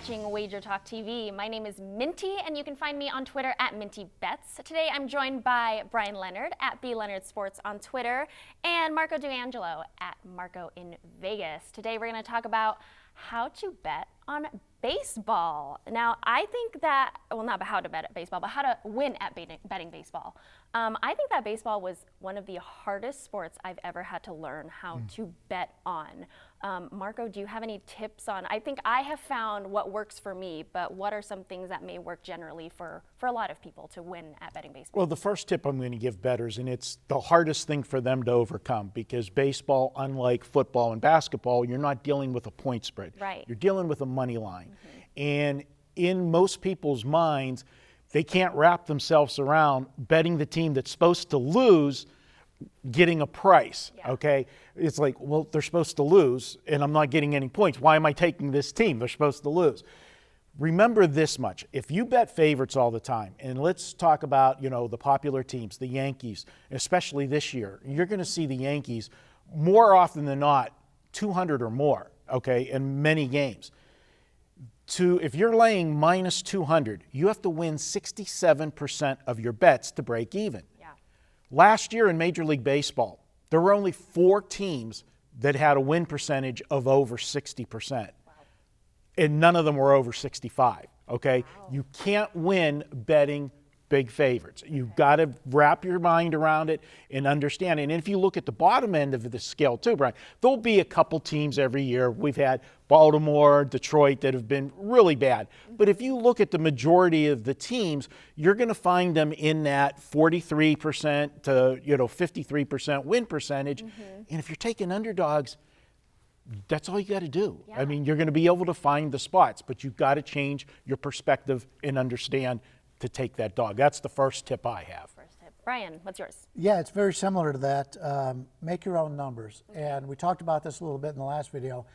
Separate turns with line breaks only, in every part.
watching WagerTalk TV. My name is Minty, and you can find me on Twitter at Minty Bets. Today I'm joined by Brian Leonard at B Leonard Sports on Twitter and Marco D'Angelo at Marco in Vegas. Today we're going to talk about how to bet on baseball. Now, I think that, well, not how to bet at baseball, but how to win at betting baseball. I think that baseball was one of the hardest sports I've ever had to learn how to bet on. Marco, do you have any tips on, I think I have found what works for me, but what are some things that may work generally for a lot of people to win at betting baseball?
Well, the first tip I'm going to give bettors, and it's the hardest thing for them to overcome, because baseball, unlike football and basketball, you're not dealing with a point spread.
Right.
You're dealing with a money line. And in most people's minds, they can't wrap themselves around betting the team that's supposed to lose getting a price, okay? It's like, well, they're supposed to lose, and I'm not getting any points. Why am I taking this team? They're supposed to lose. Remember this much. If you bet favorites all the time, and let's talk about, the popular teams, the Yankees, especially this year, you're going to see the Yankees more often than not 200 or more, okay, in many games. If you're laying minus 200, you have to win 67% of your bets to break even.
Yeah.
Last year in Major League Baseball, there were only 4 teams that had a win percentage of over 60%. Wow. And none of them were over 65, okay? Wow. You can't win betting big favorites. You've got to wrap your mind around it and understand it. And if you look at the bottom end of the scale too, Brian, there'll be a couple teams every year. We've had Baltimore, Detroit that have been really bad. But if you look at the majority of the teams, you're going to find them in that 43% to 53% win percentage. And if you're taking underdogs, that's all you got to do. Yeah. I mean, you're going to be able to find the spots, but you've got to change your perspective and understand to take that dog. That's the first tip I have.
First tip. Brian, what's yours?
Yeah, it's very similar to that. Make your own numbers. And we talked about this a little bit in the last video.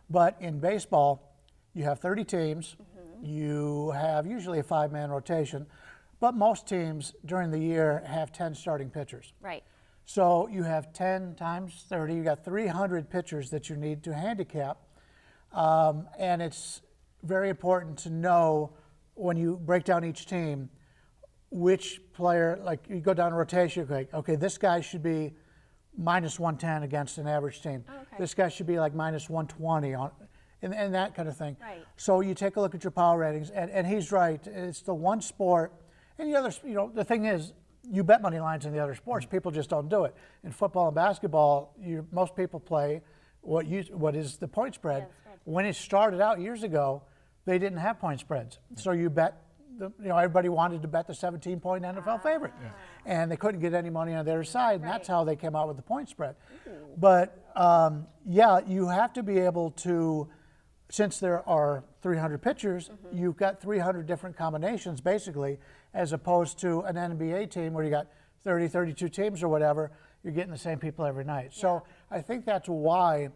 But in baseball, you have 30 teams. You have usually a 5-man rotation. But most teams during the year have 10 starting pitchers.
Right.
So you have 10 times 30. You got 300 pitchers that you need to handicap. And it's very important to know when you break down each team, which player, like you go down a rotation, you're like, okay, this guy should be minus 110 against an average team.
Oh, okay.
This guy should be like minus 120 on, and that kind of thing.
Right.
So you take a look at your power ratings, and he's right. It's the one sport, and the other, the thing is, you bet money lines in the other sports. People just don't do it. In football and basketball, most people play what is the point spread.
Yeah,
when it started out years ago, they didn't have point spreads. So you bet, everybody wanted to bet the 17-point NFL favorite. Yeah. And they couldn't get any money on their side, and that's how they came out with the point spread. But yeah, you have to be able to, since there are 300 pitchers, you've got 300 different combinations basically, as opposed to an NBA team where you got 30, 32 teams or whatever, you're getting the same people every night. Yeah. So I think that's why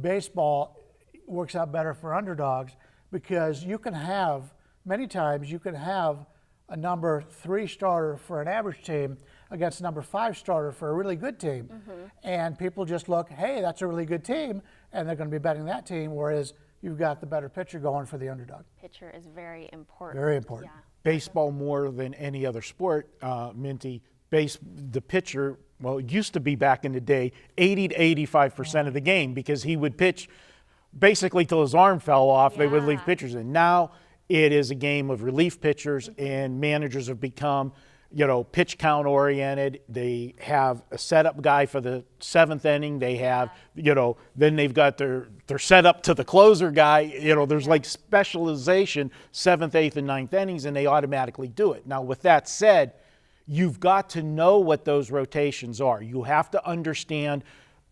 baseball works out better for underdogs, because you can have, many times you can have a number 3 starter for an average team against a number 5 starter for a really good team. And people just look, hey, that's a really good team, and they're going to be betting that team, whereas you've got the better pitcher going for the underdog.
Pitcher is very important.
Very important.
Yeah.
Baseball more than any other sport, Minty, the pitcher, well, it used to be back in the day, 80 to 85% of the game, because he would pitch basically till his arm fell off. They would leave pitchers in. Now it is a game of relief pitchers, and managers have become, pitch count oriented. They have a setup guy for the 7th inning. They have, then they've got their setup to the closer guy. There's like specialization, 7th, 8th, and 9th innings, and they automatically do it. Now, with that said, you've got to know what those rotations are. You have to understand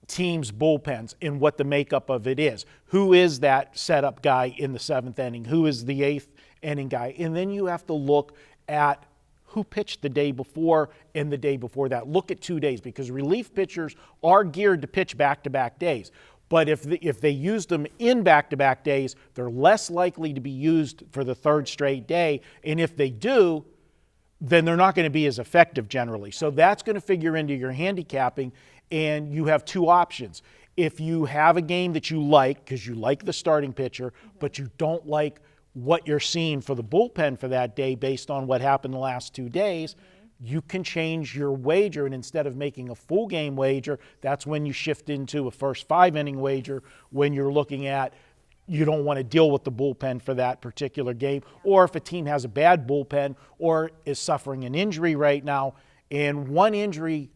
teams' bullpens and what the makeup of it is. Who is that setup guy in the 7th inning? Who is the 8th inning guy? And then you have to look at who pitched the day before and the day before that. Look at 2 days, because relief pitchers are geared to pitch back-to-back days. But if they use them in back-to-back days, they're less likely to be used for the 3rd straight day. And if they do, then they're not going to be as effective generally. So that's going to figure into your handicapping, and you have 2 options. If you have a game that you like, because you like the starting pitcher, but you don't like what you're seeing for the bullpen for that day based on what happened the last 2 days, you can change your wager, and instead of making a full game wager, that's when you shift into a first 5-inning wager when you're looking at you don't want to deal with the bullpen for that particular game, or if a team has a bad bullpen or is suffering an injury right now, and one injury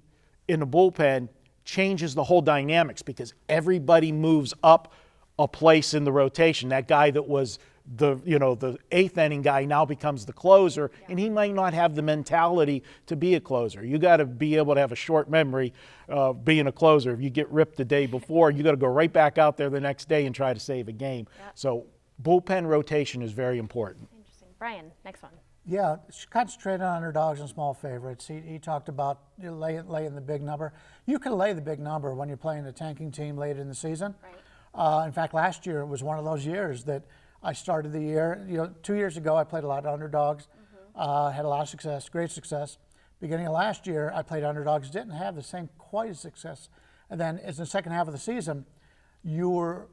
in the bullpen changes the whole dynamics because everybody moves up a place in the rotation. That guy that was the 8th inning guy now becomes the closer, and he might not have the mentality to be a closer. You got to be able to have a short memory being a closer. If you get ripped the day before, you got to go right back out there the next day and try to save a game. So bullpen rotation is very important.
Interesting. Brian, next one.
Yeah, concentrate on underdogs and small favorites. He talked about laying the big number. You can lay the big number when you're playing a tanking team late in the season.
Right.
In fact, last year it was one of those years that I started the year. 2 years ago I played a lot of underdogs, had a lot of success, great success. Beginning of last year I played underdogs, didn't have the same quite as success. And then as the second half of the season, you're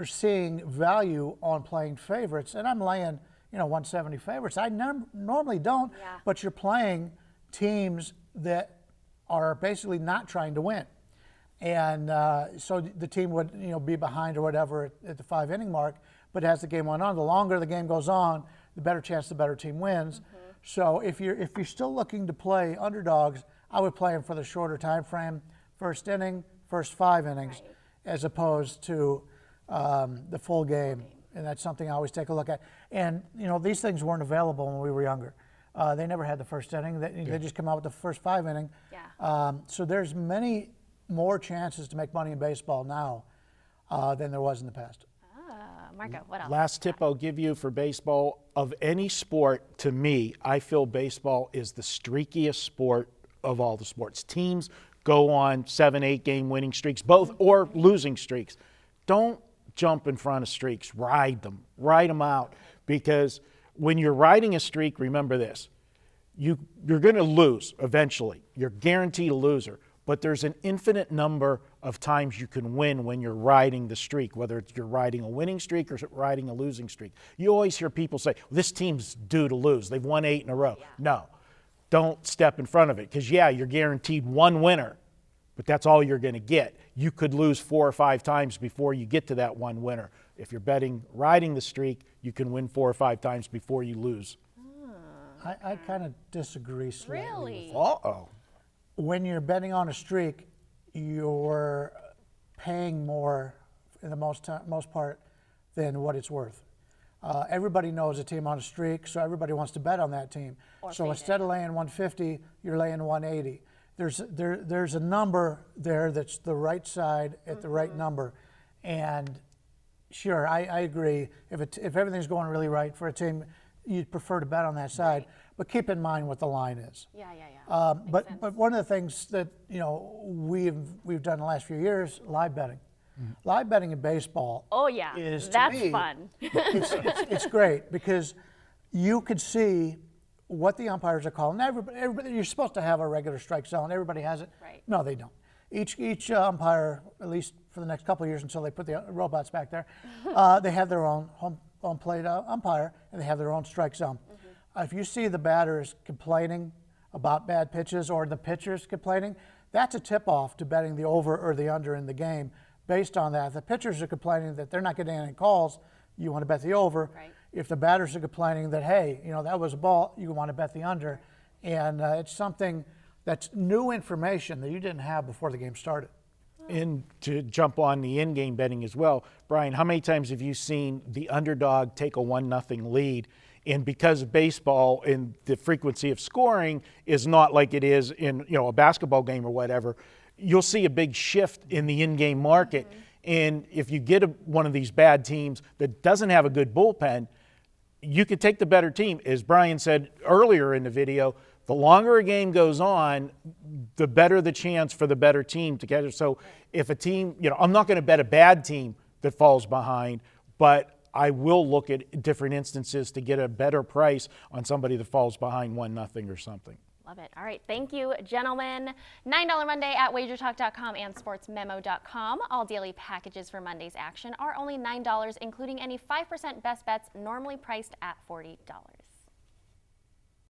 seeing value on playing favorites, and I'm laying 170 favorites. I normally don't, but you're playing teams that are basically not trying to win. And so the team would be behind or whatever at the 5-inning mark, but as the game went on, the longer the game goes on, the better chance the better team wins. So if you're still looking to play underdogs, I would play them for the shorter time frame, first inning, first 5 innings, as opposed to the full game. And that's something I always take a look at. And these things weren't available when we were younger. They never had the first inning. They just come out with the first 5 inning. So there's many more chances to make money in baseball now than there was in the past.
Marco, what else?
Last tip I'll give you for baseball, of any sport, to me, I feel baseball is the streakiest sport of all the sports. Teams go on 7, 8 game winning streaks, both, or losing streaks. Don't jump in front of streaks, ride them out, because when you're riding a streak, remember this, you're going to lose eventually. You're guaranteed a loser, but there's an infinite number of times you can win when you're riding the streak, whether you're riding a winning streak or riding a losing streak. You always hear people say, this team's due to lose. They've won 8 in a row. No, don't step in front of it, because you're guaranteed one winner, but that's all you're going to get. You could lose 4 or 5 times before you get to that one winner. If you're betting riding the streak, you can win 4 or 5 times before you lose.
I kind of disagree slightly.
Really?
Uh-oh.
When you're betting on a streak, you're paying more in the most part than what it's worth. Everybody knows a team on a streak, so everybody wants to bet on that team. So instead of laying 150, you're laying 180. There's a number there that's the right side at the right number. And sure, I agree. If everything's going really right for a team, you'd prefer to bet on that side. But keep in mind what the line is. But one of the things that we've done the last few years, live betting. Live betting in baseball.
Oh yeah,
is,
that's
to me,
fun.
it's great because you could see what the umpires are calling. Everybody, you're supposed to have a regular strike zone. Everybody has it.
Right.
No, they don't. Each umpire, at least for the next couple of years until they put the robots back there, they have their own home plate umpire, and they have their own strike zone. If you see the batters complaining about bad pitches or the pitchers complaining, that's a tip-off to betting the over or the under in the game. Based on that, if the pitchers are complaining that they're not getting any calls, you want to bet the over.
Right.
If the batters are complaining that, hey, that was a ball, you want to bet the under. And it's something that's new information that you didn't have before the game started.
And to jump on the in-game betting as well, Brian, how many times have you seen the underdog take a 1-0 lead? And because of baseball and the frequency of scoring is not like it is in a basketball game or whatever, you'll see a big shift in the in-game market. And if you get one of these bad teams that doesn't have a good bullpen, you could take the better team. As Brian said earlier in the video, the longer a game goes on, the better the chance for the better team to get it. So if a team, I'm not going to bet a bad team that falls behind, but I will look at different instances to get a better price on somebody that falls behind 1-0 or something.
Love it. All right. Thank you, gentlemen. $9 Monday at wagertalk.com and sportsmemo.com. All daily packages for Monday's action are only $9, including any 5% best bets normally priced at $40.